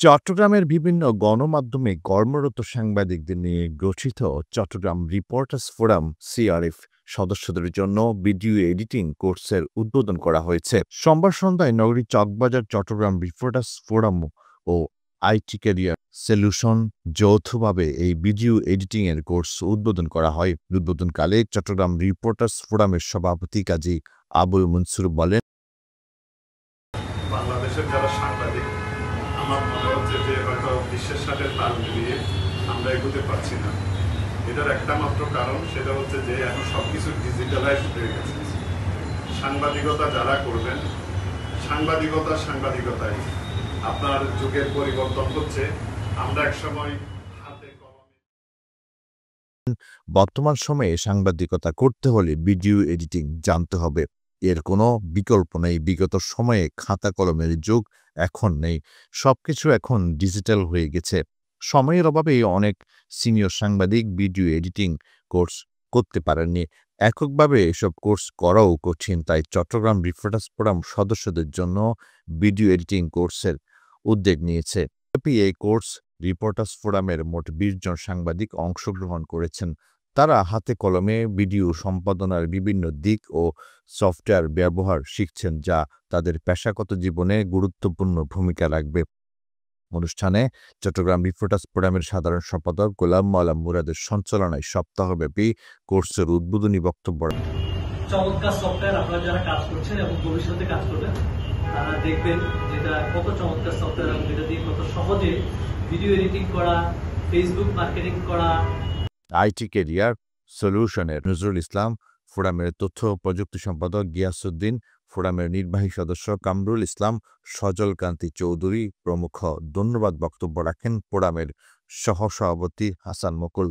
চট্টগ্রামের বিভিন্ন গণমাধ্যমে কর্মরত সাংবাদিকদের নিয়ে গঠিত চট্টগ্রাম রিপোর্টার্স ফোরাম সিআরএফ সদস্যদের জন্য ভিডিও এডিটিং কোর্সের উদ্বোধন করা হয়েছে। সোমবার সন্ধ্যায় নগরীর চকবাজার চট্টগ্রাম রিপোর্টার্স ফোরাম ও আইটি ক্যারিয়ার সলিউশন যৌথভাবে এই ভিডিও এডিটিং এর কোর্স উদ্বোধন করা হয়। উদ্বোধনকালে চট্টগ্রাম রিপোর্টার্স ফোরামের সভাপতি কাজী আবুল মনসুর বলেন, বাংলাদেশের যারা সাংবাদিক আমার মনে হচ্ছে যে হয়তো বিশ্বের সাথে তাল মিলিয়ে আমরা এগোতে পারছি না। এটার একটা মাত্র কারণ, সেটা হচ্ছে যে এখন সব কিছু ডিজিটালাইজ হয়ে গেছে। সাংবাদিকতা যারা করবেন, সাংবাদিকতায় আপনার যুগের পরিবর্তন হচ্ছে। আমরা একসময় হাতে কলমে বর্তমান সময়ে সাংবাদিকতা করতে হলে ভিডিও এডিটিং জানতে হবে, এর কোনো বিকল্প নেই। বিগত সময়ে খাতা কলমের যুগ এখন নেই, সবকিছু এখন ডিজিটাল হয়ে গেছে। সময়ের অভাবে অনেক সিনিয়র সাংবাদিক ভিডিও এডিটিং কোর্স করতে পারেননি। এককভাবে এসব কোর্স করাও কঠিন, তাই চট্টগ্রাম রিপোর্টার্স ফোরাম সদস্যদের জন্য ভিডিও এডিটিং কোর্সের উদ্যোগ নিয়েছে। এই কোর্স রিপোর্টার্স ফোরামের মোট ২০ জন সাংবাদিক অংশগ্রহণ করেছেন। তারা হাতে কলমে ভিডিও সম্পাদনার বিভিন্ন দিক ও সফটওয়্যার ব্যবহার শিখছেন, যা তাদের পেশাগত জীবনে গুরুত্বপূর্ণ ভূমিকা রাখবে। অনুষ্ঠানে চট্টগ্রাম রিপোর্টার্স ফোরামের সাধারণ সম্পাদক গোলাম মাওলা মুরাদের সঞ্চালনায় সপ্তাহব্যাপী কোর্সের উদ্বোধনী বক্তব্য চমৎকার সফটওয়্যার আপনারা যারা কাজ করছেন এবং ভবিষ্যতে কাজ করবেন তারা দেখবেন যেটা কত চমৎকার সফটওয়্যার এবং যেটা দিয়ে কত সহজে ভিডিও এডিটিং করা, ফেসবুক মার্কেটিং করা। আইটি ক্যারিয়ার সলিউশনের নজরুল ইসলাম, ফোরামের তথ্য ও প্রযুক্তি সম্পাদক গিয়াসউদ্দিন, ফোরামের নির্বাহী সদস্য কামরুল ইসলাম, সজল কান্তি চৌধুরী প্রমুখ ধন্যবাদ বক্তব্য রাখেন ফোরামের সহসভাপতি হাসান মুকুল।